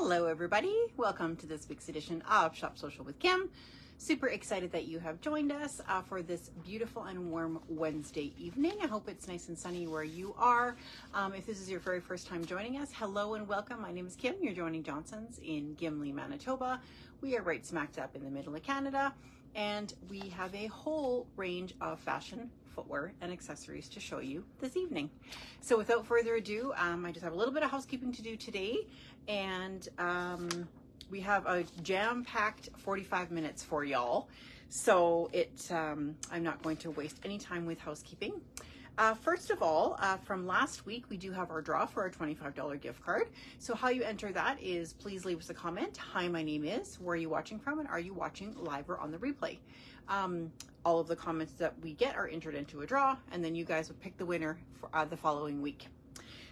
Hello everybody, welcome to this week's edition of Shop Social with Kim. Super excited that you have joined us for this beautiful and warm Wednesday evening. I hope it's nice and sunny where you are. If this is your very first time joining us, hello and welcome. My name is Kim. You're joining Johnson's in Gimli, Manitoba. We are right smack dab in the middle of Canada, and we have a whole range of fashion, footwear, and accessories to show you this evening. So without further ado, I just have a little bit of housekeeping to do today, and we have a jam-packed 45 minutes for y'all. So I'm not going to waste any time with housekeeping. First of all, from last week, we do have our draw for our $25 gift card. So how you enter that is please leave us a comment. Hi, my name is, where are you watching from, and are you watching live or on the replay? All of the comments that we get are entered into a draw, and then you guys would pick the winner for the following week.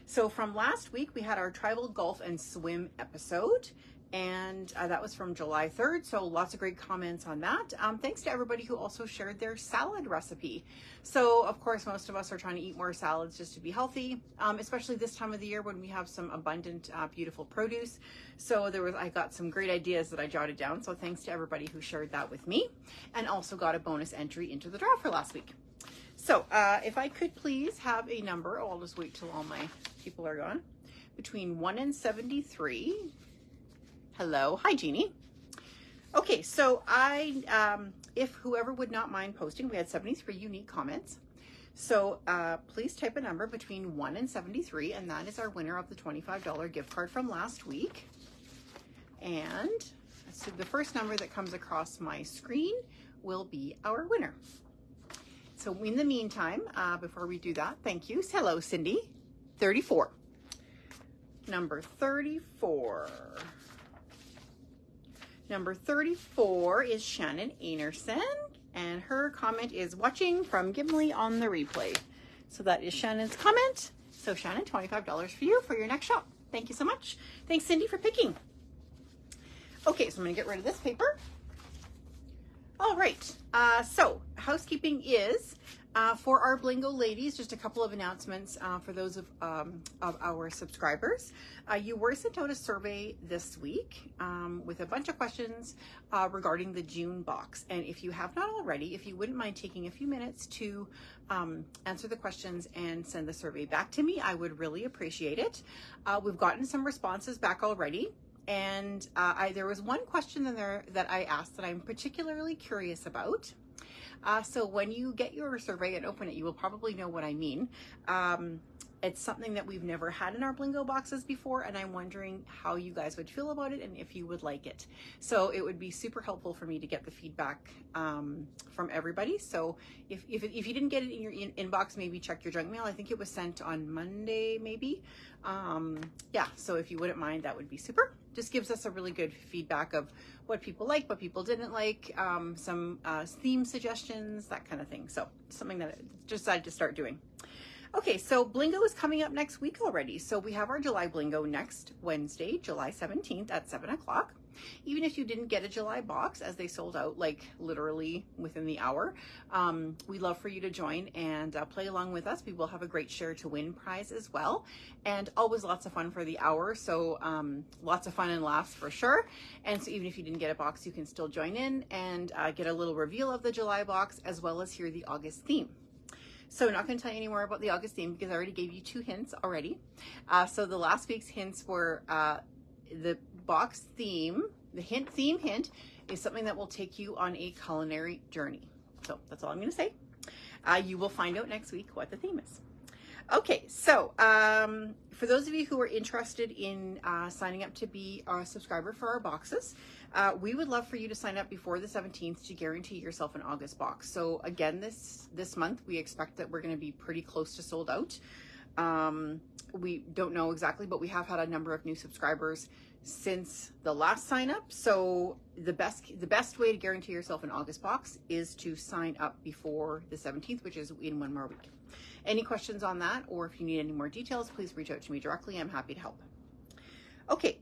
So from last week, we had our tribal golf and swim episode, and that was from July 3rd. So lots of great comments on that. Thanks to everybody who also shared their salad recipe. So of course, most of us are trying to eat more salads just to be healthy, especially this time of the year when we have some abundant, beautiful produce. So I got some great ideas that I jotted down. So thanks to everybody who shared that with me, and also got a bonus entry into the draw for last week. So if I could please have a number, I'll just wait till all my people are gone, between 1 and 73. Hello. Hi, Jeannie. Okay, so if whoever would not mind posting, we had 73 unique comments. So please type a number between 1 and 73, and that is our winner of the $25 gift card from last week. And so the first number that comes across my screen will be our winner. So in the meantime, before we do that, thank you. Hello, Cindy. 34. Number 34. Number 34 is Shannon Anerson, and her comment is watching from Gimli on the replay. So that is Shannon's comment. So Shannon, $25 for you for your next shop. Thank you so much. Thanks, Cindy, for picking. Okay, so I'm gonna get rid of this paper. All right, so housekeeping is for our Blingo ladies, just a couple of announcements for those of our subscribers. You were sent out a survey this week with a bunch of questions regarding the June box. And if you have not already, if you wouldn't mind taking a few minutes to answer the questions and send the survey back to me, I would really appreciate it. We've gotten some responses back already. And there was one question in there that I asked that I'm particularly curious about. So when you get your survey and open it, you will probably know what I mean. It's something that we've never had in our Blingo boxes before, and I'm wondering how you guys would feel about it and if you would like it. So it would be super helpful for me to get the feedback from everybody. So if you didn't get it in your inbox, maybe check your junk mail. I think it was sent on Monday, maybe. Yeah, so if you wouldn't mind, that would be super. Just gives us a really good feedback of what people like, what people didn't like, some theme suggestions, that kind of thing. So something that I just decided to start doing. Okay, so Blingo is coming up next week already. So we have our July Blingo next Wednesday, July 17th at 7 o'clock. Even if you didn't get a July box, as they sold out like literally within the hour, we'd love for you to join and play along with us. We will have a great share to win prize as well, and always lots of fun for the hour. So lots of fun and laughs for sure. And so even if you didn't get a box, you can still join in and get a little reveal of the July box, as well as hear the August theme. So I'm not going to tell you any more about the August theme because I already gave you 2 hints already. So the last week's hints were the box theme, the theme hint is something that will take you on a culinary journey. So that's all I'm going to say. You will find out next week what the theme is. Okay, so for those of you who are interested in signing up to be a subscriber for our boxes, we would love for you to sign up before the 17th to guarantee yourself an August box. So again, this month, we expect that we're going to be pretty close to sold out. We don't know exactly, but we have had a number of new subscribers since the last sign up. So the best way to guarantee yourself an August box is to sign up before the 17th, which is in 1 more week. Any questions on that, or if you need any more details, please reach out to me directly. I'm happy to help. Okay,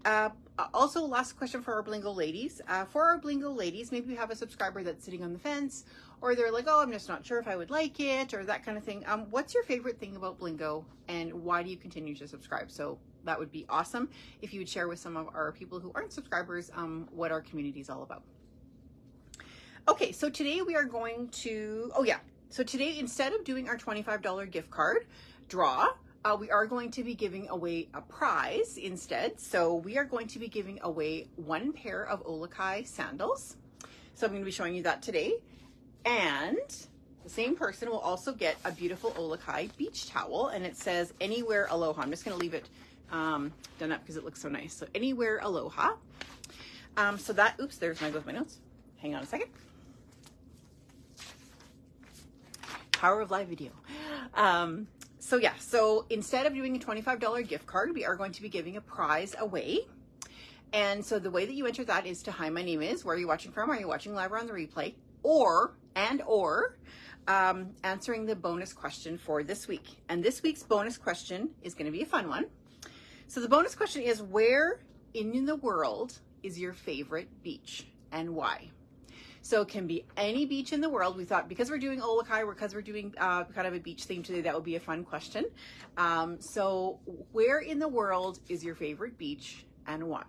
also last question for our Blingo ladies. For our Blingo ladies, maybe you have a subscriber that's sitting on the fence, or they're like, oh, I'm just not sure if I would like it, or that kind of thing. What's your favorite thing about Blingo, and why do you continue to subscribe? So that would be awesome if you would share with some of our people who aren't subscribers what our community is all about. Okay, so today we are going to, so today instead of doing our $25 gift card draw, we are going to be giving away a prize instead. So we are going to be giving away 1 pair of Olukai sandals. So I'm going to be showing you that today. And the same person will also get a beautiful Olukai beach towel, and it says Anywhere Aloha. I'm just going to leave it done up because it looks so nice. So Anywhere Aloha. So that, oops, there's my notes. Hang on a second. Power of live video. So instead of doing a $25 gift card, we are going to be giving a prize away. And so the way that you enter that is to, hi, my name is, where are you watching from? Are you watching live or on the replay? Or answering the bonus question for this week. And this week's bonus question is going to be a fun one. So the bonus question is, where in the world is your favorite beach and why? So it can be any beach in the world. We thought because we're doing Olukai, because we're doing kind of a beach theme today, that would be a fun question. So where in the world is your favorite beach and why?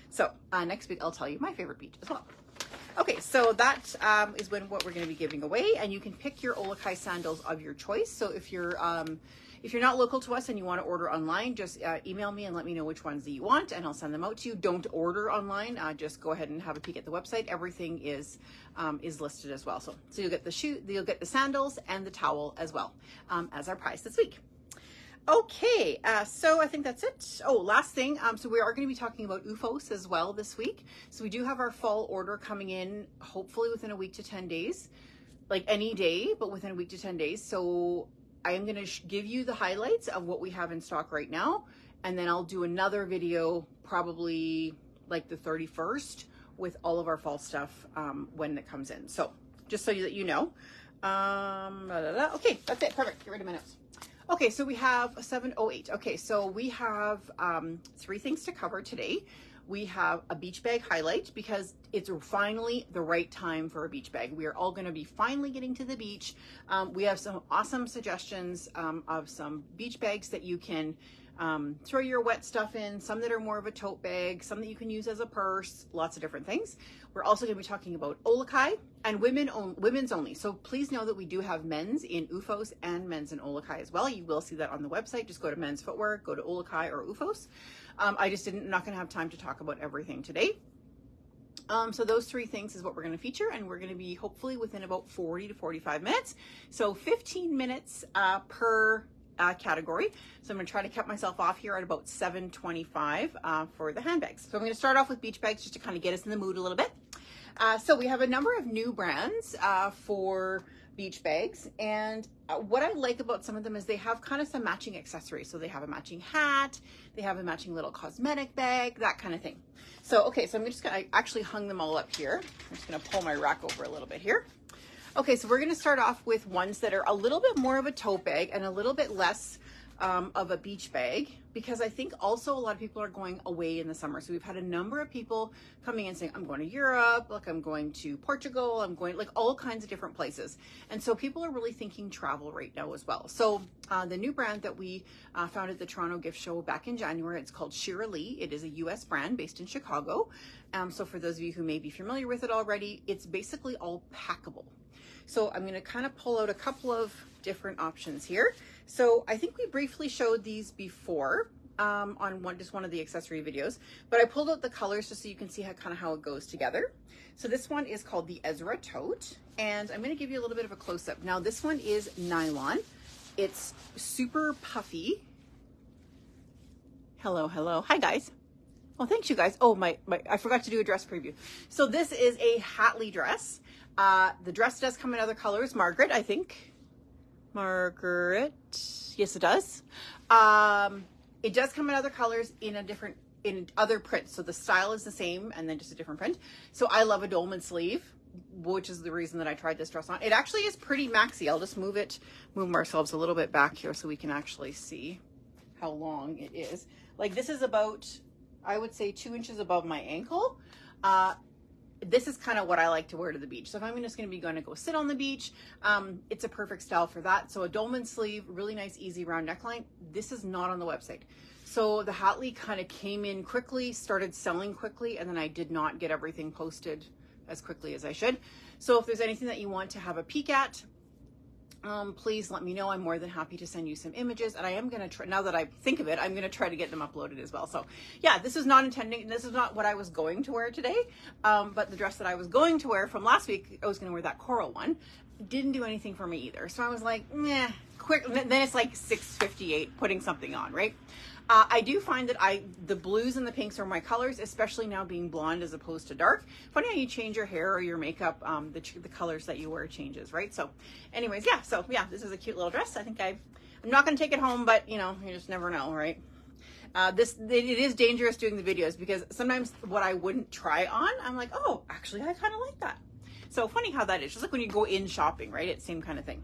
So next week I'll tell you my favorite beach as well. Okay, so that is what we're going to be giving away, and you can pick your Olukai sandals of your choice. So if you're not local to us and you want to order online, just email me and let me know which ones that you want, and I'll send them out to you. Don't order online. Just go ahead and have a peek at the website. Everything is listed as well. So you'll get the you'll get the sandals and the towel as well as our prize this week. Okay, so I think that's it. Oh, last thing. So we are going to be talking about Oofos as well this week. So we do have our fall order coming in, hopefully within a week to 10 days, like any day, but within a week to 10 days. So I am going to give you the highlights of what we have in stock right now. And then I'll do another video probably like the 31st with all of our fall stuff when it comes in. So just so that you know. Okay, that's it. Perfect. Get rid of my notes. Okay, so we have 7:08. Okay, so we have 3 things to cover today. We have a beach bag highlight because it's finally the right time for a beach bag. We are all going to be finally getting to the beach. We have some awesome suggestions of some beach bags that you can throw your wet stuff in, some that are more of a tote bag, some that you can use as a purse, lots of different things. We're also going to be talking about Olukai and women's only. So please know that we do have men's in Oofos and men's in Olukai as well. You will see that on the website. Just go to men's footwear, go to Olukai or Oofos. I'm not going to have time to talk about everything today. So those 3 things is what we're going to feature, and we're going to be hopefully within about 40 to 45 minutes. So 15 minutes per category. So I'm going to try to cut myself off here at about 7:25 for the handbags. So I'm going to start off with beach bags just to kind of get us in the mood a little bit. So we have a number of new brands for beach bags, and what I like about some of them is they have kind of some matching accessories. So they have a matching hat, they have a matching little cosmetic bag, that kind of thing. So okay, so I actually hung them all up here. I'm just going to pull my rack over a little bit here. Okay, so we're going to start off with ones that are a little bit more of a tote bag and a little bit less of a beach bag, because I think also a lot of people are going away in the summer. So we've had a number of people coming in saying, I'm going to Europe, like I'm going to Portugal, I'm going like all kinds of different places. And so people are really thinking travel right now as well. So the new brand that we found at the Toronto Gift Show back in January, it's called Shira Lee. It is a US brand based in Chicago. So for those of you who may be familiar with it already, it's basically all packable. So I'm going to kind of pull out a couple of different options here. So I think we briefly showed these before on just one of the accessory videos, but I pulled out the colors just so you can see how it goes together. So this one is called the Ezra Tote, and I'm going to give you a little bit of a close-up. Now this one is nylon. It's super puffy. Hello. Hi guys. Oh, thanks you guys. Oh, I forgot to do a dress preview. So this is a Hatley dress. The dress does come in other colors. Margaret, I think. Margaret. Yes, it does. It does come in other colors in other prints. So the style is the same and then just a different print. So I love a dolman sleeve, which is the reason that I tried this dress on. It actually is pretty maxi. I'll just move ourselves a little bit back here so we can actually see how long it is. Like this is about, I would say 2 inches above my ankle. this is kind of what I like to wear to the beach. So if I'm just going to go sit on the beach, it's a perfect style for that. So a dolman sleeve, really nice, easy round neckline. This is not on the website. So the Hatley kind of came in quickly, started selling quickly, and then I did not get everything posted as quickly as I should. So if there's anything that you want to have a peek at, please let me know. I'm more than happy to send you some images, and I am going to try, now that I think of it, I'm going to try to get them uploaded as well. So yeah, this is not what I was going to wear today, but the dress that I was going to wear from last week, I was going to wear that coral one. Didn't do anything for me either. So I was like, meh, quick. Then it's like 6:58 putting something on, right? I do find that the blues and the pinks are my colors, especially now being blonde as opposed to dark. Funny how you change your hair or your makeup, the colors that you wear changes, right? So anyways, yeah, this is a cute little dress. I think I'm not going to take it home, but you know, you just never know, right? It is dangerous doing the videos because sometimes what I wouldn't try on, I'm like, oh, actually, I kind of like that. So funny how that is. Just like when you go in shopping, right? It's same kind of thing.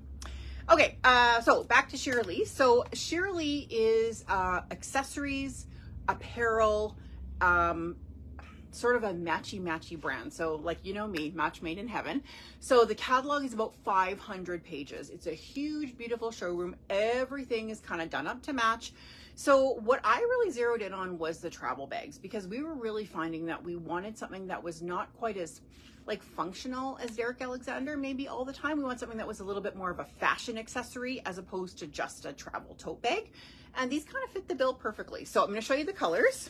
Okay, so back to Shirley. So Shirley is accessories, apparel, sort of a matchy brand. So like, you know me, match made in heaven. So the catalog is about 500 pages. It's a huge, beautiful showroom. Everything is kind of done up to match. So what I really zeroed in on was the travel bags, because we were really finding that we wanted something that was not quite as like functional as Derek Alexander maybe all the time. We want something that was a little bit more of a fashion accessory as opposed to just a travel tote bag. And these kind of fit the bill perfectly. So I'm going to show you the colors.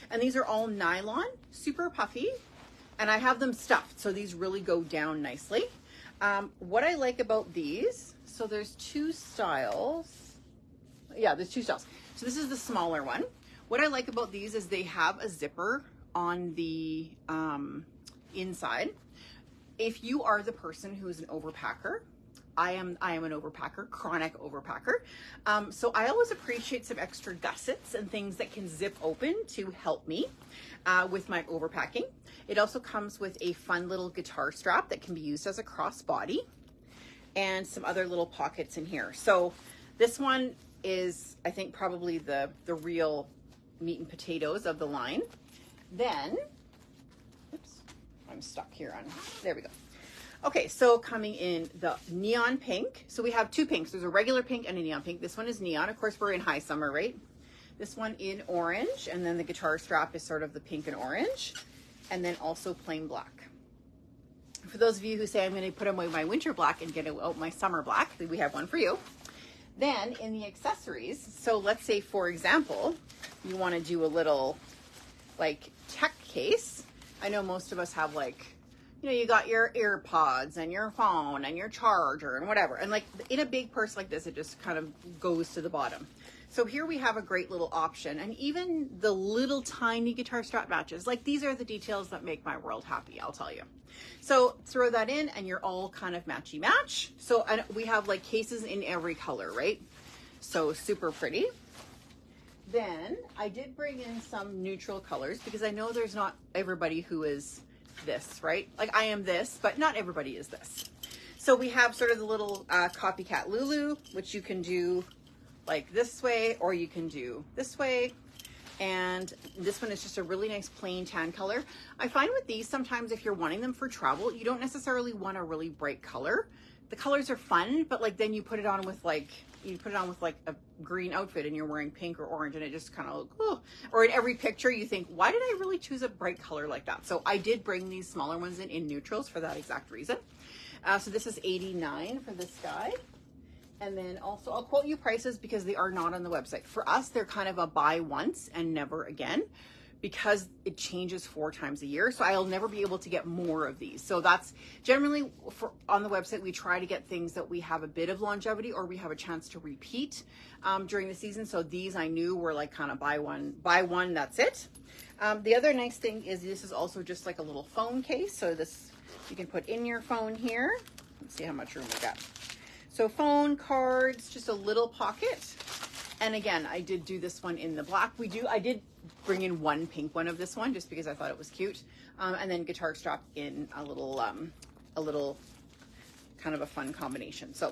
And these are all nylon, super puffy. And I have them stuffed, so these really go down nicely. What I like about these, so there's two styles. Yeah, there's two styles. So this is the smaller one. What I like about these is they have a zipper on the inside. If you are the person who is an overpacker, I am an overpacker, chronic overpacker. So I always appreciate some extra gussets and things that can zip open to help me with my overpacking. It also comes with a fun little guitar strap that can be used as a crossbody and some other little pockets in here. So this one is, I think, probably the real meat and potatoes of the line. Then, oops, I'm stuck here on, there we go. Okay, so coming in the neon pink. So we have two pinks. There's a regular pink and a neon pink. This one is neon. Of course, we're in high summer, right? This one in orange, and then the guitar strap is sort of the pink and orange, and then also plain black. For those of you who say I'm going to put away my winter black and get out my summer black, we have one for you. Then in the accessories, so let's say, for example, you want to do a little like tech case. I know most of us have like, you know, you got your AirPods and your phone and your charger and whatever. And like in a big purse like this, it just kind of goes to the bottom. So here we have a great little option, and even the little tiny guitar strap matches. Like these are the details that make my world happy, I'll tell you. So throw that in and you're all kind of matchy match. So and we have like cases in every color, right? So super pretty. Then I did bring in some neutral colors because I know there's not everybody who is this, right? Like I am this, but not everybody is this. So we have sort of the little copycat Lulu, which you can do like this way, or you can do this way. And this one is just a really nice plain tan color. I find with these, sometimes if you're wanting them for travel, you don't necessarily want a really bright color. The colors are fun, but like then you put it on with like, a green outfit and you're wearing pink or orange and it just kind of, oh. Or in every picture you think, why did I really choose a bright color like that? So I did bring these smaller ones in neutrals for that exact reason. So this is $89 for this guy. And then also I'll quote you prices because they are not on the website. For us, they're kind of a buy once and never again because it changes 4 times a year. So I'll never be able to get more of these. So that's generally on the website, we try to get things that we have a bit of longevity or we have a chance to repeat during the season. So these I knew were like kind of buy one, that's it. The other nice thing is this is also just like a little phone case. So this, you can put in your phone here. Let's see how much room we got. So phone, cards, just a little pocket. And again, I did do this one in the black. I did bring in one pink one of this one just because I thought it was cute. And then guitar strap in a little kind of a fun combination. So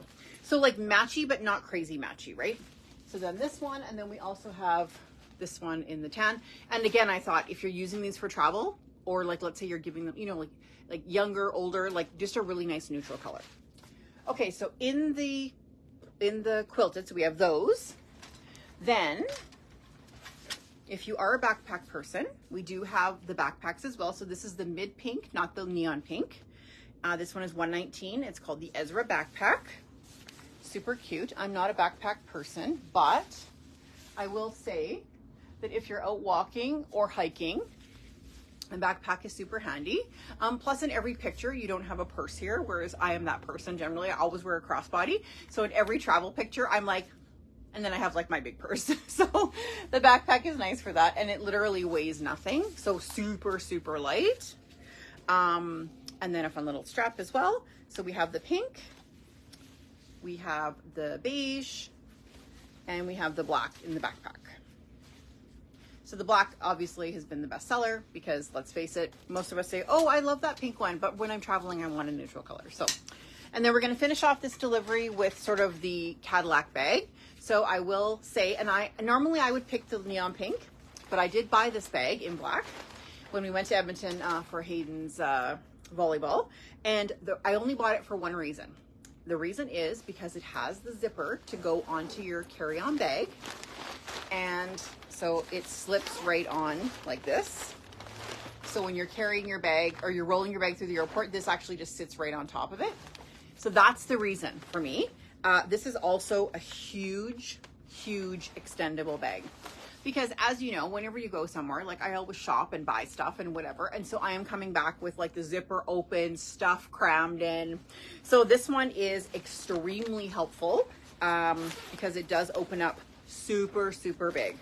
like matchy, but not crazy matchy, right? So then this one, and then we also have this one in the tan. And again, I thought if you're using these for travel, or like, let's say you're giving them, you know, like younger, older, like just a really nice neutral color. Okay, so in the quilted, so we have those. Then if you are a backpack person, we do have the backpacks as well. So this is the mid pink, not the neon pink. This one is $119. It's called the Ezra backpack. Super cute. I'm not a backpack person, but I will say that if you're out walking or hiking, a backpack is super handy. Plus in every picture, you don't have a purse here, whereas I am that person generally. I always wear a crossbody. So in every travel picture, I'm like, and then I have like my big purse. So the backpack is nice for that. And it literally weighs nothing. So super, super light. And then a fun little strap as well. So we have the pink, we have the beige, and we have the black in the backpack. So the black obviously has been the best seller because let's face it, most of us say, oh, I love that pink one, but when I'm traveling, I want a neutral color. So, and then we're gonna finish off this delivery with sort of the Cadillac bag. So I will say, and normally I would pick the neon pink, but I did buy this bag in black when we went to Edmonton for Hayden's volleyball. And I only bought it for one reason. The reason is because it has the zipper to go onto your carry-on bag. And so it slips right on like this. So when you're carrying your bag or you're rolling your bag through the airport, this actually just sits right on top of it. So that's the reason for me. This is also a huge, huge extendable bag. Because as you know, whenever you go somewhere, like I always shop and buy stuff and whatever. And so I am coming back with like the zipper open, stuff crammed in. So this one is extremely helpful because it does open up super, super big.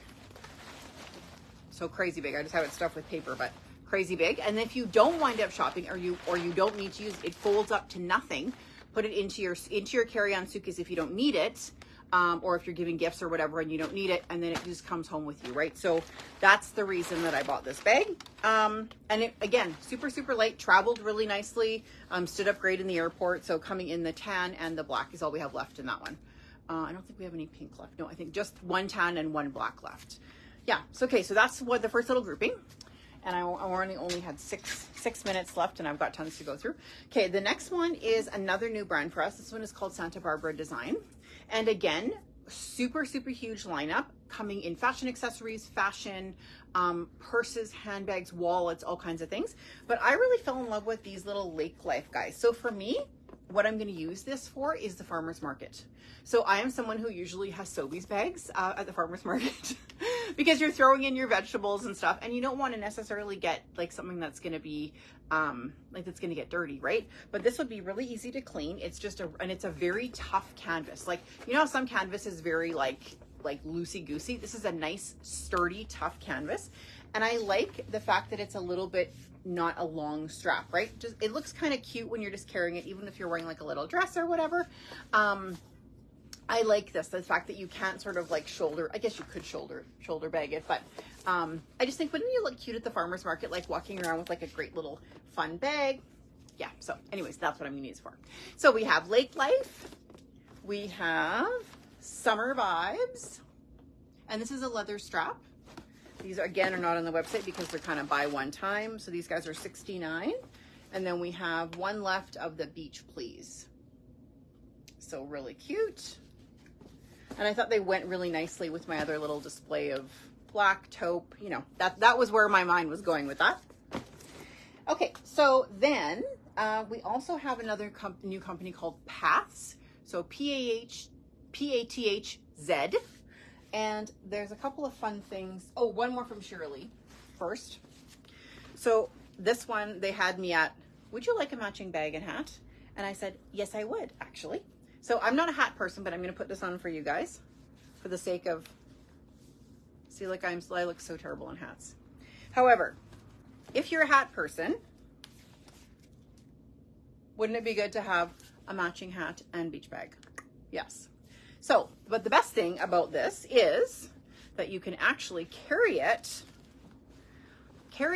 So crazy big. I just have it stuffed with paper, but crazy big. And if you don't wind up shopping or you don't need to use it, it folds up to nothing. Put it into your carry-on suitcase if you don't need it. Or if you're giving gifts or whatever and you don't need it, and then it just comes home with you, right? So that's the reason that I bought this bag. And it, again, super, super light, traveled really nicely, stood up great in the airport. So coming in the tan and the black is all we have left in that one. I don't think we have any pink left. No, I think just one tan and one black left. Yeah, so okay, so that's what the first little grouping. And I only had six minutes left and I've got tons to go through. Okay, the next one is another new brand for us. This one is called Santa Barbara Design. And again, super, super huge lineup coming in fashion accessories, fashion, purses, handbags, wallets, all kinds of things. But I really fell in love with these little lake life guys. So for me, what I'm going to use this for is the farmer's market. So I am someone who usually has Sobeys bags at the farmer's market because you're throwing in your vegetables and stuff and you don't want to necessarily get like something that's going to be like that's going to get dirty, right? But this would be really easy to clean. It's just and it's a very tough canvas. Like, you know how some canvas is very like loosey-goosey? This is a nice, sturdy, tough canvas. And I like the fact that it's a little bit not a long strap, right? Just it looks kind of cute when you're just carrying it, even if you're wearing like a little dress or whatever. I like this, the fact that you can't sort of like shoulder, I guess you could shoulder bag it, but I just think wouldn't you look cute at the farmer's market, like walking around with like a great little fun bag? Yeah, so anyways, that's what I'm gonna use for. So we have Lake Life, we have Summer Vibes, and this is a leather strap. These again are not on the website because they're kind of buy one time. So these guys are $69. And then we have one left of the Beach Please. So really cute. And I thought they went really nicely with my other little display of black taupe. You know, that was where my mind was going with that. Okay, so then we also have another new company called Paths. So P-A-T-H-Z. And there's a couple of fun things. Oh, one more from Shirley first. So this one, they had me at, would you like a matching bag and hat? And I said, yes, I would, actually. So I'm not a hat person, but I'm going to put this on for you guys for the sake of, see, like I look so terrible in hats. However, if you're a hat person, wouldn't it be good to have a matching hat and beach bag? Yes. So, but the best thing about this is that you can actually carry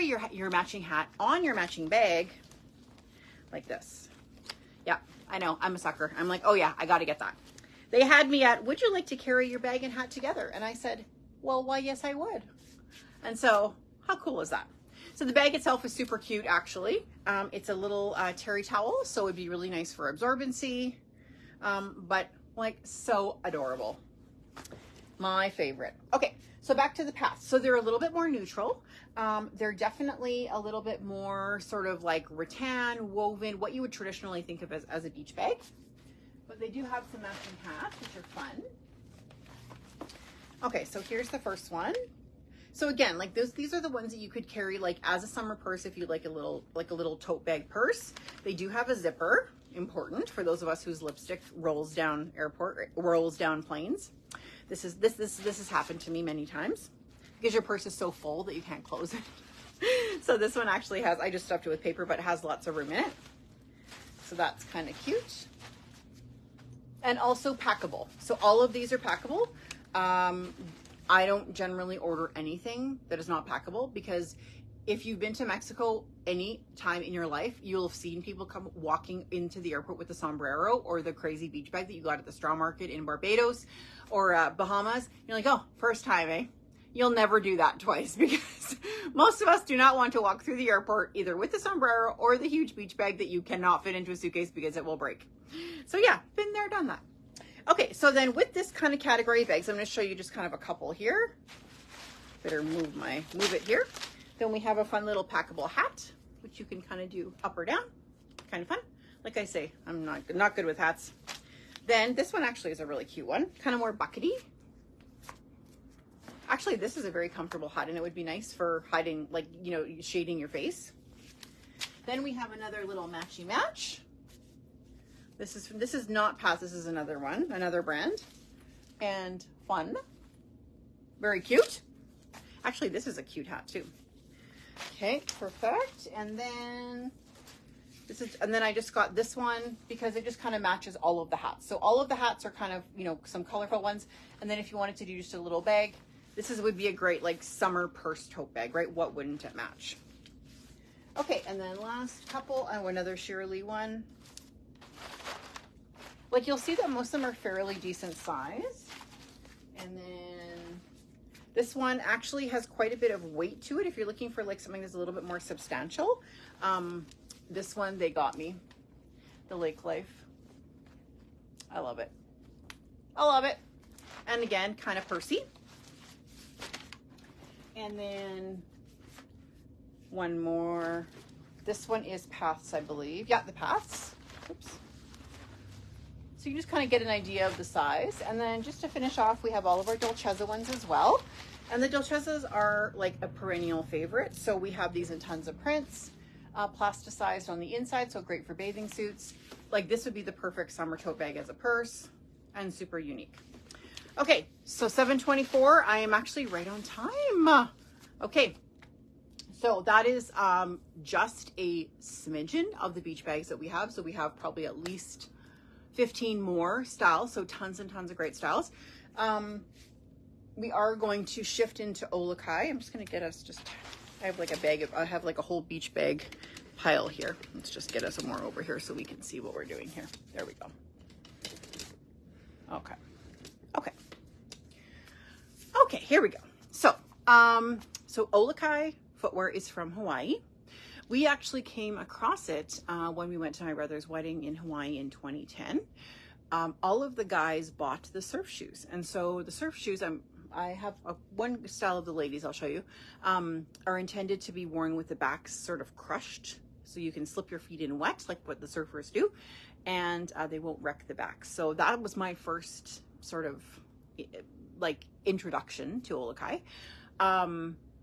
your matching hat on your matching bag like this. Yeah, I know, I'm a sucker. I'm like, oh yeah, I got to get that. They had me at, would you like to carry your bag and hat together? And I said, well, why, yes, I would. And so how cool is that? So the bag itself is super cute, actually. It's a little terry towel, so it'd be really nice for absorbency, but like so adorable. My favorite. Okay, so back to the paths. So they're a little bit more neutral. They're definitely a little bit more sort of like rattan, woven, what you would traditionally think of as a beach bag. But they do have some matching hats, which are fun. Okay, so here's the first one. So again, like these are the ones that you could carry like as a summer purse if you like a little tote bag purse. They do have a zipper, important for those of us whose lipstick rolls down planes. This has happened to me many times because your purse is so full that you can't close it. So this one actually has, I just stuffed it with paper, but it has lots of room in it. So that's kind of cute. And also packable. So all of these are packable. I don't generally order anything that is not packable because if you've been to Mexico any time in your life, you'll have seen people come walking into the airport with the sombrero or the crazy beach bag that you got at the straw market in Barbados or Bahamas. You're like, oh, first time, eh? You'll never do that twice because most of us do not want to walk through the airport either with the sombrero or the huge beach bag that you cannot fit into a suitcase because it will break. So yeah, been there, done that. Okay, so then with this kind of category of bags, I'm going to show you just kind of a couple here. Better move it here. Then we have a fun little packable hat, which you can kind of do up or down. Kind of fun. Like I say, I'm not good with hats. Then this one actually is a really cute one, kind of more buckety. Actually, this is a very comfortable hat, and it would be nice for hiding, like, you know, shading your face. Then we have another little matchy match. This is not Path. This is another one, another brand, and fun. Very cute. Actually, this is a cute hat too. Okay, perfect. And then I just got this one because it just kind of matches all of the hats. So all of the hats are kind of, you know, some colorful ones. And then if you wanted to do just a little bag, would be a great like summer purse tote bag, right? What wouldn't it match? Okay, and then last couple, another Shirley one. Like you'll see that most of them are fairly decent size. And then this one actually has quite a bit of weight to it if you're looking for like something that's a little bit more substantial. This one, they got me. The Lake Life. I love it. I love it. And again, kind of pursy. And then one more. This one is Paths, I believe. Yeah, the Paths. Oops. So you just kind of get an idea of the size. And then just to finish off, we have all of our Dolcezza ones as well. And the Dolcezzas are like a perennial favorite. So we have these in tons of prints, plasticized on the inside. So great for bathing suits. Like this would be the perfect summer tote bag as a purse and super unique. Okay, so 7:24, I am actually right on time. Okay, so that is just a smidgen of the beach bags that we have. So we have probably at least 15 more styles, so tons and tons of great styles. We are going to shift into Olukai. I'm just going to get us I have like a whole beach bag pile here. Let's just get us some more over here so we can see what we're doing here. There we go. Okay. Okay, here we go. So, so Olukai footwear is from Hawaii. We actually came across it when we went to my brother's wedding in Hawaii in 2010. All of the guys bought the surf shoes. And so the surf shoes, I have one style of the ladies I'll show you, are intended to be worn with the backs sort of crushed. So you can slip your feet in wet, like what the surfers do, and they won't wreck the back. So that was my first sort of like introduction to Olukai.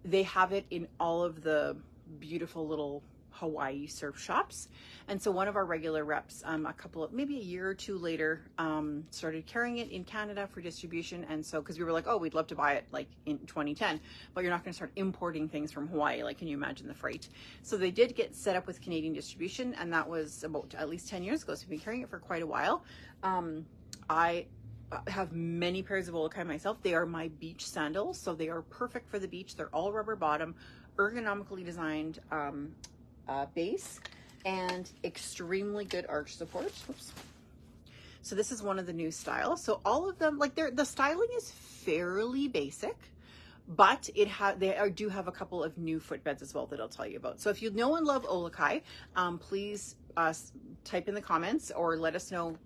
They have it in all of the beautiful little Hawaii surf shops. And so one of our regular reps, maybe a year or two later, started carrying it in Canada for distribution. And so, cause we were like, oh, we'd love to buy it like in 2010, but you're not going to start importing things from Hawaii. Like, can you imagine the freight? So they did get set up with Canadian distribution. And that was about at least 10 years ago. So we've been carrying it for quite a while. I have many pairs of Olukai myself. They are my beach sandals. So they are perfect for the beach. They're all rubber bottom, ergonomically designed, base, and extremely good arch support. Oops. So this is one of the new styles. So all of them, like the styling is fairly basic, but they do have a couple of new footbeds as well that I'll tell you about. So if you know and love Olukai, please type in the comments or let us know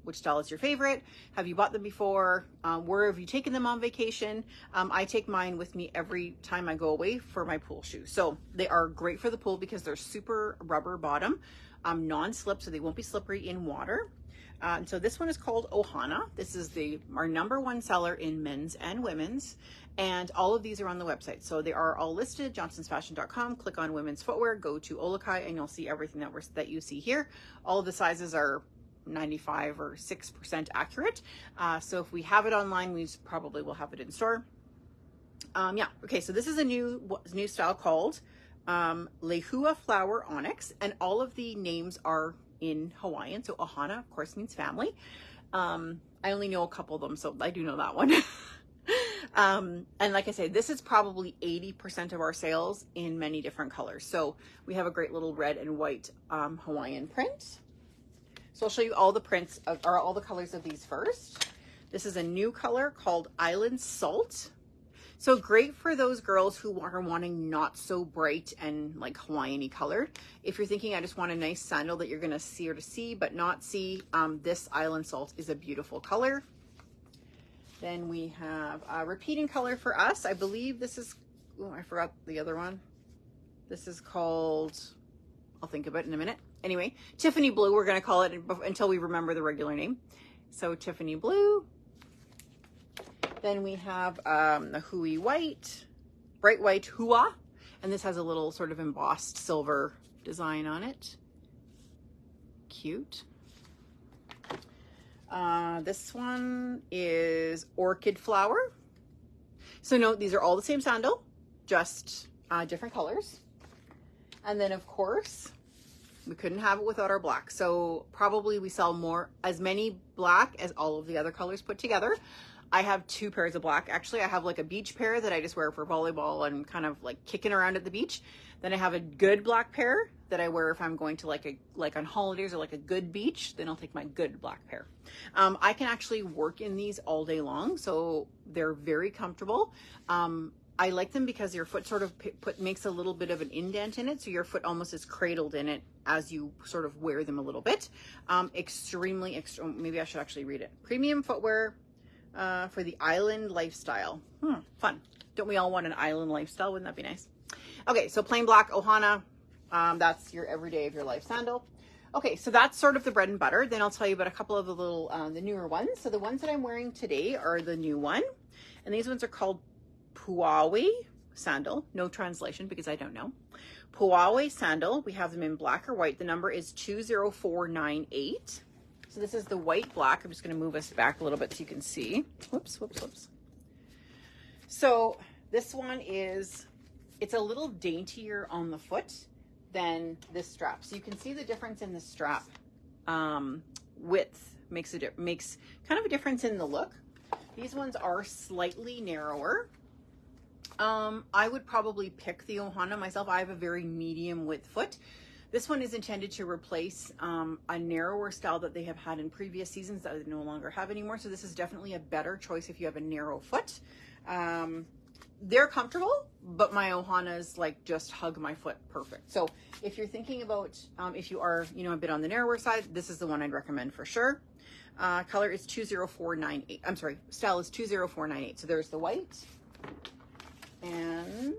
which style is your favorite. Have you bought them before? Where have you taken them on vacation? I take mine with me every time I go away for my pool shoes. So they are great for the pool because they're super rubber bottom, non-slip, so they won't be slippery in water. So this one is called Ohana. This is our #1 seller in men's and women's, and all of these are on the website. So they are all listed, johnsonsfashion.com. Click on women's footwear, go to Olukai, and you'll see everything that you see here. All of the sizes are 95 or 6% accurate. So if we have it online, we probably will have it in store. Yeah, okay, so this is a new style called Lehua Flower Onyx, and all of the names are in Hawaiian. So Ohana, of course, means family. I only know a couple of them, so I do know that one. And like I say, this is probably 80% of our sales in many different colors. So we have a great little red and white Hawaiian print. So I'll show you all the prints or all the colors of these first. This is a new color called Island Salt. So great for those girls who are wanting not so bright and like Hawaiian-y colored. If you're thinking, I just want a nice sandal that you're gonna see but not see, this Island Salt is a beautiful color. Then we have a repeating color for us. I believe this is, oh, I forgot the other one. This is called, I'll think of it in a minute. Anyway, Tiffany Blue, we're gonna call it until we remember the regular name. So Tiffany Blue. Then we have the Hui White, Bright White Hua, and this has a little sort of embossed silver design on it. Cute. This one is Orchid Flower. So note, these are all the same sandal, just different colors. And then of course, we couldn't have it without our black. So probably we sell as many black as all of the other colors put together. I have 2 pairs of black. Actually, I have like a beach pair that I just wear for volleyball and kind of like kicking around at the beach. Then I have a good black pair that I wear if I'm going to like on holidays or like a good beach. Then I'll take my good black pair. I can actually work in these all day long, so they're very comfortable. I like them because your foot sort of makes a little bit of an indent in it, so your foot almost is cradled in it as you sort of wear them a little bit. Maybe I should actually read it. Premium footwear for the island lifestyle. Fun. Don't we all want an island lifestyle? Wouldn't that be nice? Okay, so plain black Ohana. That's your everyday of your life sandal. Okay, so that's sort of the bread and butter. Then I'll tell you about a couple of the little, the newer ones. So the ones that I'm wearing today are the new one. And these ones are called Puawi sandal. No translation because I don't know. Puawi sandal. We have them in black or white. The number is 20498. So this is the white black. I'm just going to move us back a little bit so you can see. Whoops. So this one it's a little daintier on the foot than this strap. So you can see the difference in the strap width makes kind of a difference in the look. These ones are slightly narrower. I would probably pick the Ohana myself. I have a very medium width foot. This one is intended to replace a narrower style that they have had in previous seasons that they no longer have anymore. So this is definitely a better choice if you have a narrow foot. They're comfortable, but my Ohanas like just hug my foot perfect. So if you're thinking about, if you are, a bit on the narrower side, this is the one I'd recommend for sure. Color is 20498. I'm sorry, style is 20498. So there's the white and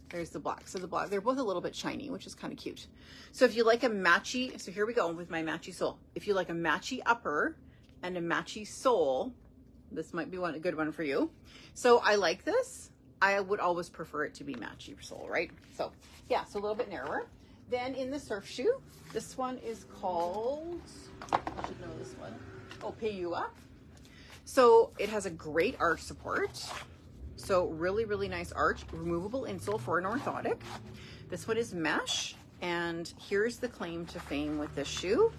there's the black. So the black, they're both a little bit shiny, which is kind of cute. So if you like a matchy, so here we go with my matchy sole. If you like a matchy upper and a matchy sole, this might be a good one for you. So I like this. I would always prefer it to be matchy sole, right? So yeah, so a little bit narrower. Then in the surf shoe, this one is called, I should know this one. Oh, Peiua. So it has a great arch support. So really, really nice arch, removable insole for an orthotic. This one is mesh, and here's the claim to fame with this shoe.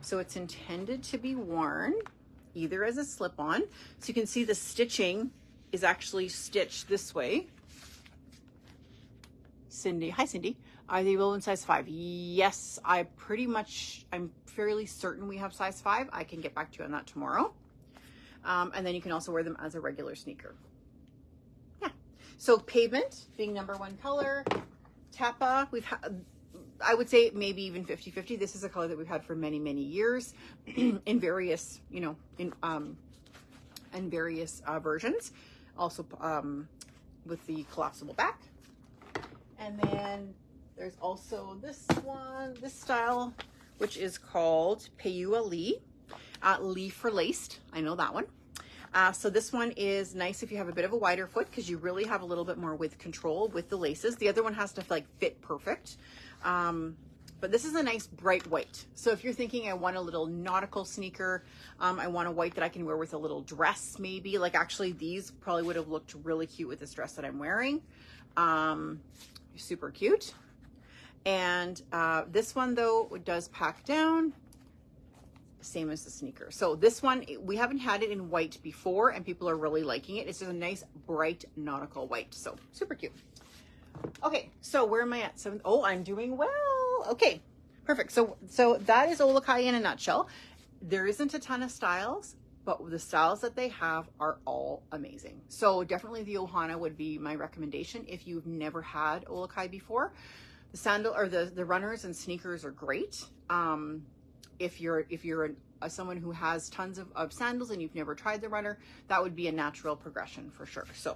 So it's intended to be worn either as a slip-on. So you can see the stitching is actually stitched this way. Cindy, hi Cindy. Are they available in size 5? Yes, I'm fairly certain we have size 5. I can get back to you on that tomorrow. And then you can also wear them as a regular sneaker. So Pavement being #1 color, Tappa, we've had, I would say maybe even 50-50. This is a color that we've had for many, many years in various, you know, in various versions. Also with the collapsible back. And then there's also this one, this style, which is called Payua Lee. Lee for laced. I know that one. So this one is nice if you have a bit of a wider foot, because you really have a little bit more width control with the laces. The other one has to like fit perfect. But this is a nice bright white. So if you're thinking I want a little nautical sneaker, I want a white that I can wear with a little dress maybe. Like actually these probably would have looked really cute with this dress that I'm wearing. Super cute. And this one though does pack down, same as the sneaker. So this one, we haven't had it in white before and people are really liking it. It's just a nice bright nautical white. So super cute. Okay, so where am I at? Oh, I'm doing well. Okay, perfect. So that is Olukai in a nutshell. There isn't a ton of styles, but the styles that they have are all amazing. So definitely the Ohana would be my recommendation if you've never had Olukai before. The sandal or the runners and sneakers are great. If you're someone who has tons of sandals and you've never tried the runner, that would be a natural progression for sure. So,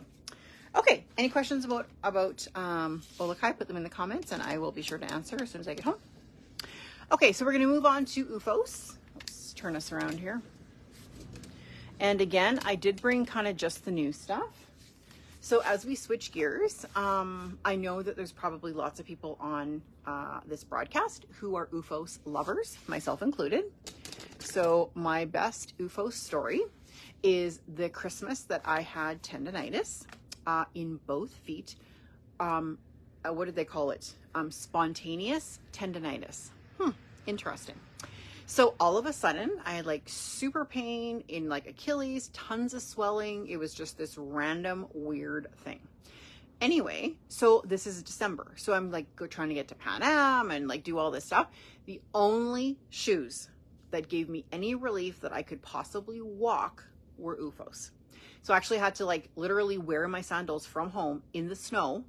okay, any questions about Olukai? Put them in the comments and I will be sure to answer as soon as I get home. Okay, so we're going to move on to Oofos. Let's turn us around here. And again, I did bring kind of just the new stuff. So as we switch gears, I know that there's probably lots of people on this broadcast who are Oofos lovers, myself included. So my best Oofos story is the Christmas that I had tendonitis in both feet. What did they call it? Spontaneous tendonitis. Interesting. So all of a sudden I had like super pain in like Achilles, tons of swelling. It was just this random weird thing. Anyway, so this is December. So I'm like trying to get to Pan Am and like do all this stuff. The only shoes that gave me any relief that I could possibly walk were Oofos. So I actually had to like literally wear my sandals from home in the snow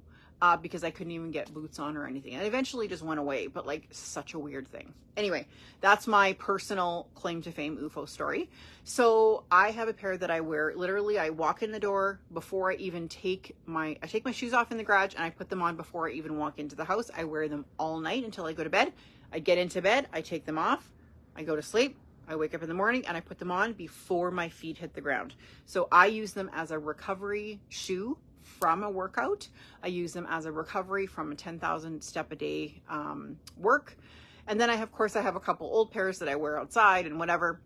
because I couldn't even get boots on or anything. And eventually just went away, but like such a weird thing. Anyway, that's my personal claim to fame Oofos story. So I have a pair that I wear. Literally, I walk in the door before I even take my shoes off in the garage and I put them on before I even walk into the house. I wear them all night until I go to bed. I get into bed, I take them off, I go to sleep. I wake up in the morning and I put them on before my feet hit the ground. So I use them as a recovery shoe from a workout. I use them as a recovery from a 10,000 step a day work. And then I have a couple old pairs that I wear outside and whatever.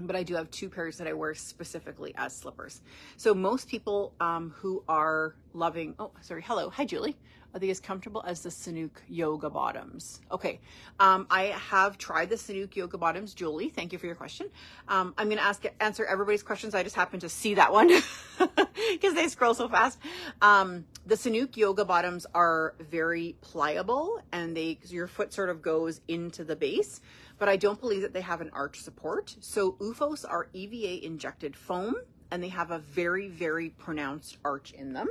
But I do have 2 pairs that I wear specifically as slippers. So most people who are loving, hello, hi Julie. Are they as comfortable as the Sanuk yoga bottoms? Okay, I have tried the Sanuk yoga bottoms. Julie, thank you for your question. I'm going to answer everybody's questions. I just happened to see that one because they scroll so fast. The Sanuk yoga bottoms are very pliable and your foot sort of goes into the base, but I don't believe that they have an arch support. So Oofos are EVA injected foam and they have a very, very pronounced arch in them.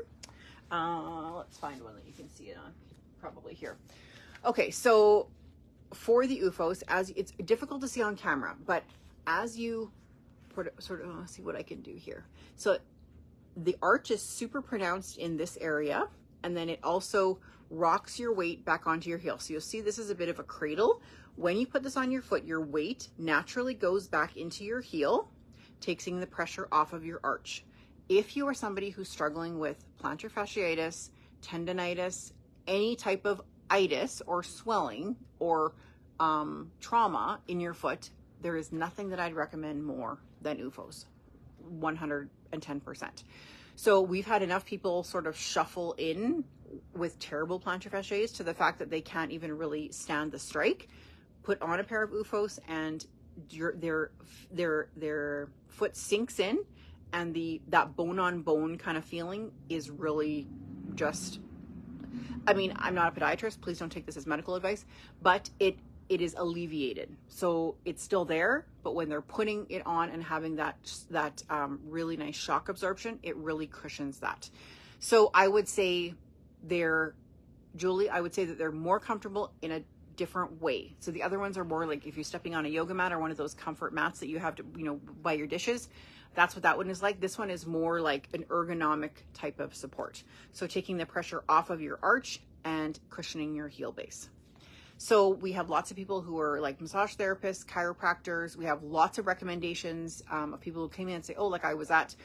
Let's find one that you can see it on, probably here. Okay, so for the Oofos, it's difficult to see on camera, but as you let's see what I can do here. So the arch is super pronounced in this area, and then it also rocks your weight back onto your heel. So you'll see this is a bit of a cradle. When you put this on your foot, your weight naturally goes back into your heel, taking the pressure off of your arch. If you are somebody who's struggling with plantar fasciitis, tendonitis, any type of itis or swelling or trauma in your foot, there is nothing that I'd recommend more than Oofos, 110%. So we've had enough people sort of shuffle in with terrible plantar fasciitis to the fact that they can't even really stand the strike. Put on a pair of Oofos and their foot sinks in. And that bone-on-bone kind of feeling is really just, I mean, I'm not a podiatrist, please don't take this as medical advice, but it is alleviated. So it's still there, but when they're putting it on and having that really nice shock absorption, it really cushions that. So I would say Julie, I would say that they're more comfortable in a different way. So the other ones are more like if you're stepping on a yoga mat or one of those comfort mats that you have to, by your dishes. That's what that one is like. This one is more like an ergonomic type of support. So taking the pressure off of your arch and cushioning your heel base. So we have lots of people who are like massage therapists, chiropractors. We have lots of recommendations of people who came in and say, oh, like I was at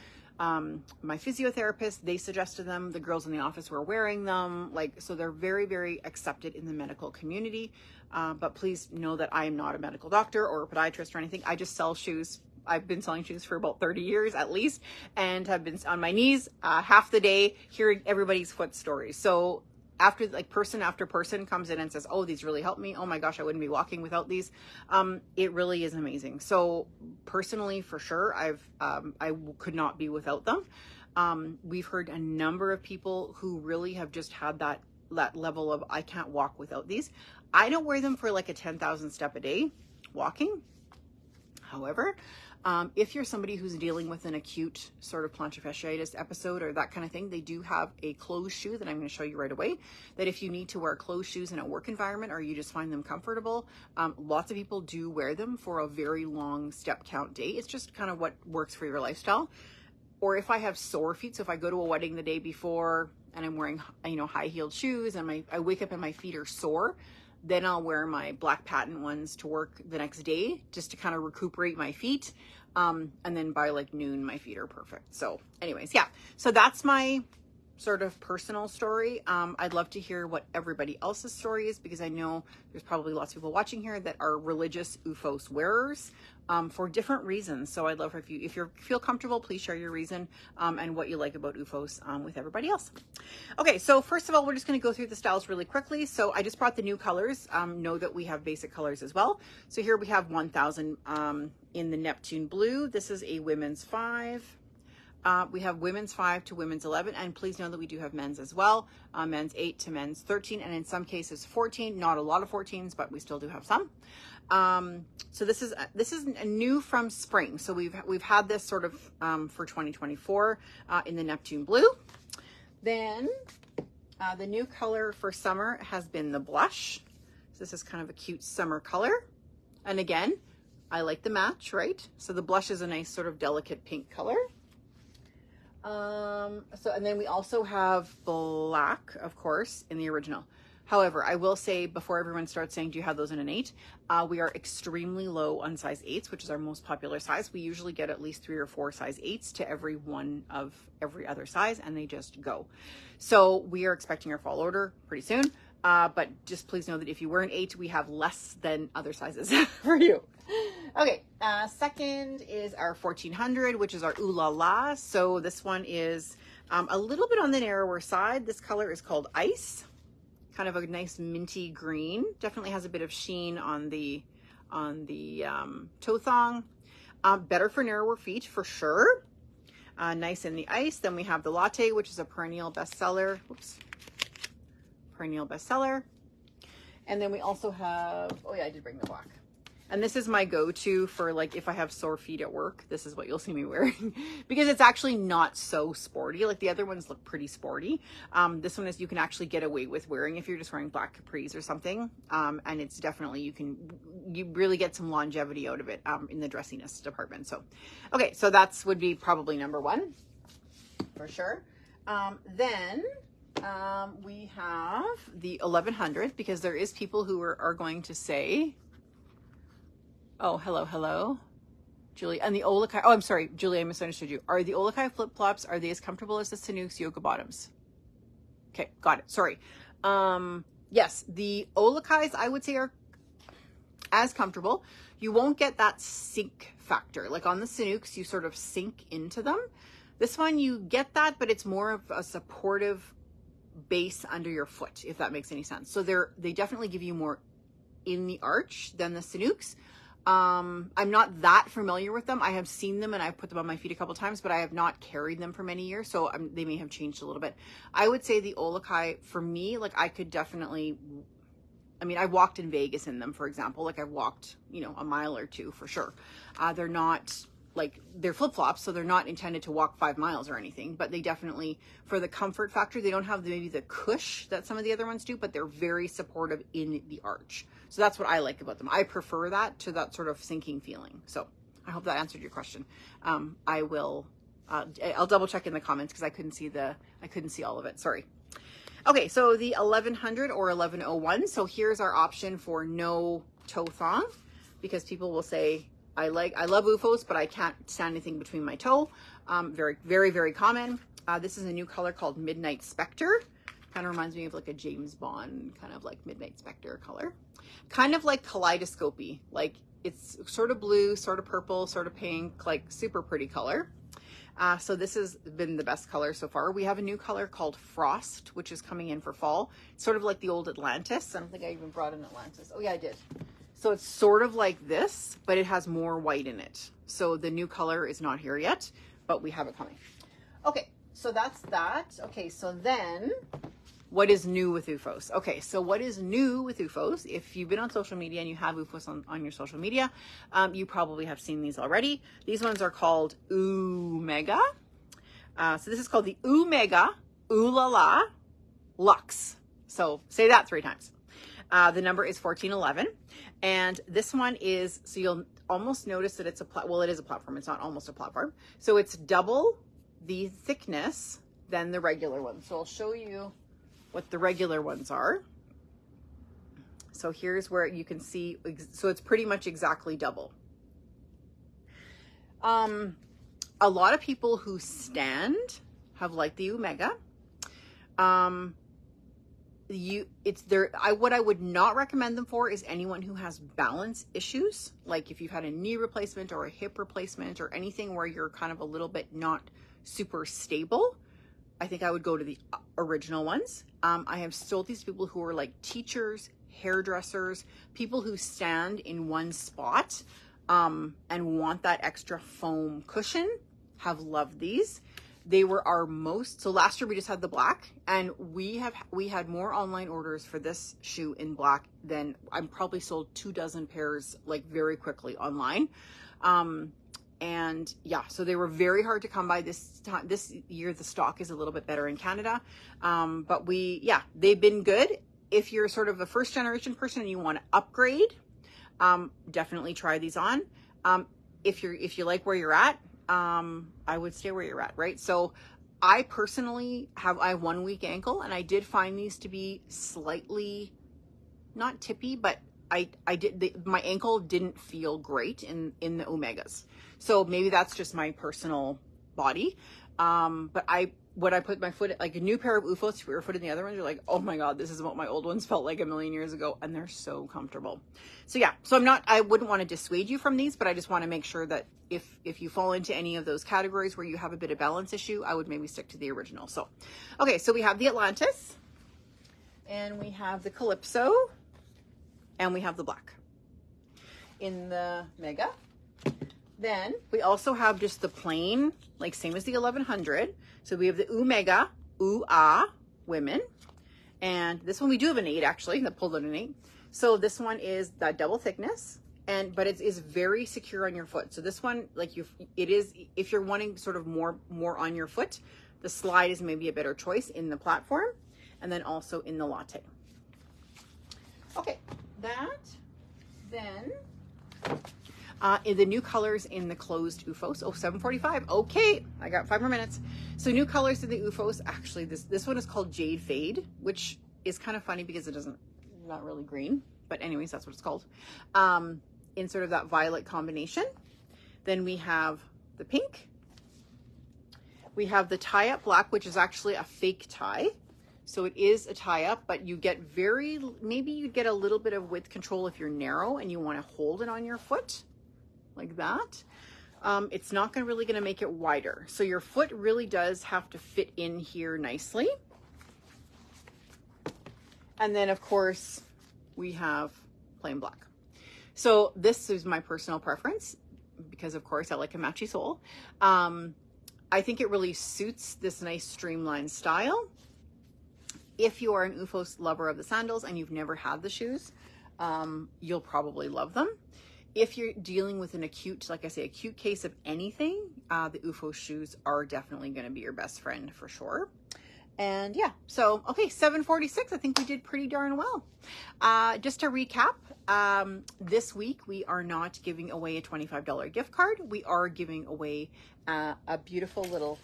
my physiotherapist, they suggested them. The girls in the office were wearing them. So they're very, very accepted in the medical community. But please know that I am not a medical doctor or a podiatrist or anything. I just sell shoes. I've been selling shoes for about 30 years at least, and have been on my knees half the day hearing everybody's foot stories. So after person after person comes in and says, oh, these really help me. Oh my gosh, I wouldn't be walking without these. It really is amazing. So personally, for sure, I could not be without them. We've heard a number of people who really have just had that level of, I can't walk without these. I don't wear them for like a 10,000 step a day walking. However, if you're somebody who's dealing with an acute sort of plantar fasciitis episode or that kind of thing, they do have a closed shoe that I'm going to show you right away, that if you need to wear closed shoes in a work environment or you just find them comfortable, lots of people do wear them for a very long step count day. It's just kind of what works for your lifestyle. Or if I have sore feet, so if I go to a wedding the day before and I'm wearing, high heeled shoes and I wake up and my feet are sore, then I'll wear my black patent ones to work the next day just to kind of recuperate my feet. And then by like noon, my feet are perfect. So anyways, yeah. So that's my sort of personal story. I'd love to hear what everybody else's story is, because I know there's probably lots of people watching here that are religious Oofos wearers for different reasons. So I'd love if you feel comfortable, please share your reason and what you like about Oofos with everybody else. Okay, so first of all, we're just going to go through the styles really quickly. So I just brought the new colors. Know that we have basic colors as well. So here we have 1000 in the Neptune blue. This is a women's 5. We have women's 5 to women's 11, and please know that we do have men's as well, men's 8 to men's 13, and in some cases 14. Not a lot of 14s, but we still do have some. So this is a new from spring. So we've had this sort of for 2024 in the Neptune blue. Then the new color for summer has been the blush. So this is kind of a cute summer color, and again, I like the match, right? So the blush is a nice sort of delicate pink color. And then we also have black, of course, in the original. However, I will say before everyone starts saying, do you have those in an 8? We are extremely low on size 8s, which is our most popular size. We usually get at least 3 or 4 size 8s to every one of every other size, and they just go. So we are expecting our fall order pretty soon. But just please know that if you wear an 8, we have less than other sizes for you. Okay, second is our 1400, which is our Ooh La La. So this one is a little bit on the narrower side. This color is called Ice, kind of a nice minty green. Definitely has a bit of sheen on the toe thong. Better for narrower feet for sure. Nice in the ice. Then we have the Latte, which is a perennial bestseller. Whoops. Perennial bestseller. And then we also have, oh yeah, I did bring the black. And this is my go-to for like if I have sore feet at work. This is what you'll see me wearing because it's actually not so sporty. Like the other ones look pretty sporty. This one is you can actually get away with wearing if you're just wearing black capris or something. And it's definitely you really get some longevity out of it in the dressiness department. So okay, so that's would be probably number 1 for sure. Then we have the 1100, because there is people who are going to say, oh, hello, Julie. And the Olukai, oh, I'm sorry, Julie, I misunderstood you. Are the Olukai flip-flops, are they as comfortable as the Sanuk's yoga bottoms? Okay, got it, sorry. Yes, the Olukais, I would say, are as comfortable. You won't get that sink factor. Like on the Sanuk's, you sort of sink into them. This one, you get that, but it's more of a supportive base under your foot, if that makes any sense. So they definitely give you more in the arch than the Sanuk's. I'm not that familiar with them. I have seen them and I've put them on my feet a couple times, but I have not carried them for many years. So they may have changed a little bit. I would say the Olukai for me, like I could definitely, I mean, I walked in Vegas in them, for example. Like I've walked, a mile or 2 for sure. They're not like they're flip-flops, so they're not intended to walk 5 miles or anything, but they definitely, for the comfort factor, they don't have maybe the cush that some of the other ones do, but they're very supportive in the arch. So that's what I like about them. I prefer that to that sort of sinking feeling. So I hope that answered your question. I'll double check in the comments because I couldn't see all of it. Sorry. Okay, so the 1100 or 1101. So here's our option for no toe thong, because people will say, I love Oofos, but I can't stand anything between my toe. Very, very, very common. This is a new color called Midnight Spectre. Kind of reminds me of like a James Bond, kind of like Midnight Spectre color. Kind of like kaleidoscopy. Like it's sort of blue, sort of purple, sort of pink, like super pretty color. So this has been the best color so far. We have a new color called Frost, which is coming in for fall. It's sort of like the old Atlantis. I don't think I even brought in Atlantis. Oh yeah, I did. So it's sort of like this, but it has more white in it. So the new color is not here yet, but we have it coming. Okay, so that's that. Okay, so then what is new with Oofos? Okay, so what is new with Oofos? If you've been on social media and you have Oofos on your social media, you probably have seen these already. These ones are called Oomega. So this is called the Oomega Ooh La La Luxe. So say that 3 times. The number is 1411. And this one is, so you'll almost notice that it's well, it is a platform. It's not almost a platform. So it's double the thickness than the regular one. So I'll show you what the regular ones are. So here's where you can see, so it's pretty much exactly double. A lot of people who stand have liked the Oomega. What I would not recommend them for is anyone who has balance issues. Like if you've had a knee replacement or a hip replacement or anything where you're kind of a little bit not super stable, I think I would go to the original ones. I have sold these to people who are like teachers, hairdressers, people who stand in one spot and want that extra foam cushion, have loved these. They were our most, so last year we just had the black, and we had more online orders for this shoe in black than I'm probably sold 24 pairs like very quickly online. And yeah, so they were very hard to come by this time. This year, the stock is a little bit better in Canada. But they've been good. If you're sort of a first generation person and you want to upgrade, definitely try these on. If you like where you're at, I would stay where you're at, right? So I personally have 1 weak ankle, and I did find these to be slightly, not tippy, but my ankle didn't feel great in the Omegas. So maybe that's just my personal body. But when I put my foot, like a new pair of Oofos, rear foot in the other ones, you're like, oh my God, this is what my old ones felt like a million years ago. And they're so comfortable. So yeah, so I wouldn't want to dissuade you from these, but I just want to make sure that if you fall into any of those categories where you have a bit of balance issue, I would maybe stick to the original. So, okay, so we have the Atlantis, and we have the Calypso, and we have the black in the Mega. Then we also have just the plain, like same as the 1100. So we have the Oomega, Ooh-Ah women. And this one we do have an 8 actually, that pulled out an 8. So this one is that double thickness, but it is very secure on your foot. So this one, like it is, if you're wanting sort of more on your foot, the slide is maybe a better choice in the platform, and then also in the latte. Okay, then in the new colors in the closed Oofos. Oh, 7:45. Okay, I got 5 more minutes. So new colors in the Oofos. Actually, this one is called Jade Fade, which is kind of funny because not really green, but anyways, that's what it's called. In sort of that violet combination. Then we have the pink. We have the tie-up black, which is actually a fake tie. So it is a tie-up, but you get maybe you'd get a little bit of width control if you're narrow and you want to hold it on your foot like that. It's not really going to make it wider. So your foot really does have to fit in here nicely. And then of course we have plain black. So this is my personal preference because of course I like a matchy sole. I think it really suits this nice streamlined style. If you are an Oofos lover of the sandals and you've never had the shoes, you'll probably love them. if you're dealing with an acute, like I say, acute case of anything, the Oofos shoes are definitely going to be your best friend for sure. And yeah, so, okay, 746, I think we did pretty darn well. Just to recap, this week we are not giving away a $25 gift card. We are giving away a beautiful little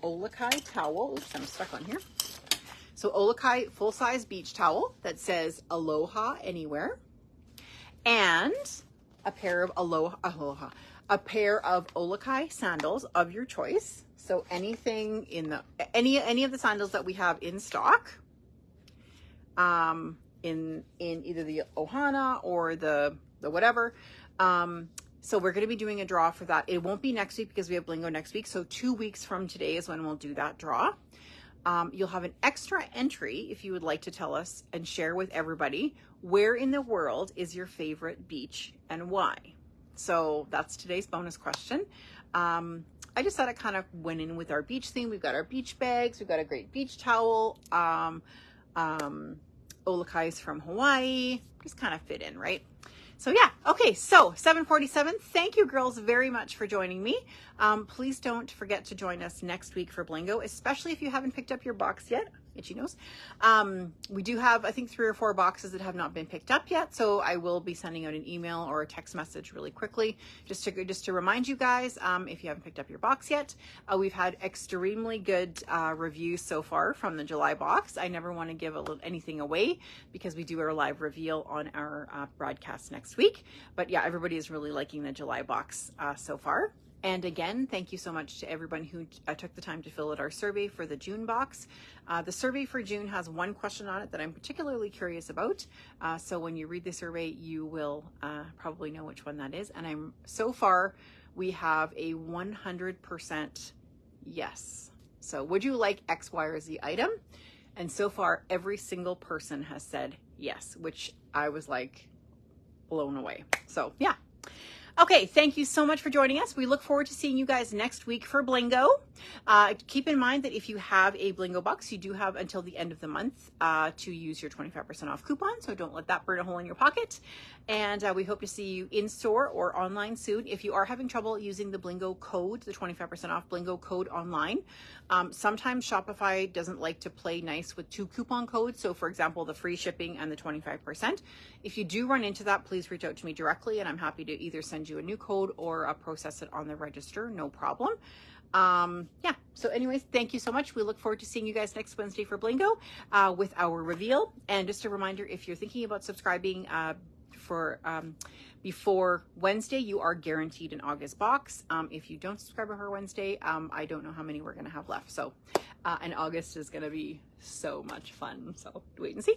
Olukai towel. Oops, I'm stuck on here. So Olukai full-size beach towel that says Aloha Anywhere, and a pair of a pair of Olukai sandals of your choice. So anything in the any of the sandals that we have in stock, in either the Ohana or the whatever. So we're going to be doing a draw for that. It won't be next week because we have Blingo next week. So 2 weeks from today is when we'll do that draw. You'll have an extra entry if you would like to tell us and share with everybody where in the world is your favorite beach and why. So that's today's bonus question. I just thought it kind of went in with our beach theme. We've got our beach bags. We've got a great beach towel. Olukai's from Hawaii. Just kind of fit in, right? So yeah, okay, so 747, thank you girls very much for joining me. Please don't forget to join us next week for Blingo, especially if you haven't picked up your box yet. Itchy nose. We do have, I think, 3 or 4 boxes that have not been picked up yet, so I will be sending out an email or a text message really quickly just to remind you guys, if you haven't picked up your box yet. We've had extremely good reviews so far from the July box. I never want to give anything away because we do our live reveal on our broadcast next week. But yeah, everybody is really liking the July box so far. And again, thank you so much to everyone who took the time to fill out our survey for the June box. The survey for June has one question on it that I'm particularly curious about. So when you read the survey, you will probably know which one that is. And so far, we have a 100% yes. So would you like X, Y, or Z item? And so far, every single person has said yes, which I was like blown away. So yeah. Okay, thank you so much for joining us. We look forward to seeing you guys next week for Blingo. Keep in mind that if you have a Blingo box, you do have until the end of the month to use your 25% off coupon, so don't let that burn a hole in your pocket. And we hope to see you in store or online soon. If you are having trouble using the Blingo code, the 25% off Blingo code online, sometimes Shopify doesn't like to play nice with 2 coupon codes. So for example, the free shipping and the 25%. If you do run into that, please reach out to me directly and I'm happy to either send you a new code or process it on the register, no problem. Yeah, so anyways, thank you so much. We look forward to seeing you guys next Wednesday for Blingo with our reveal. And just a reminder, if you're thinking about subscribing before Wednesday, you are guaranteed an August box. If you don't subscribe before Wednesday, I don't know how many we're going to have left. So, and August is going to be so much fun. So wait and see.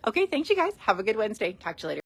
Okay, thanks you guys. Have a good Wednesday. Talk to you later.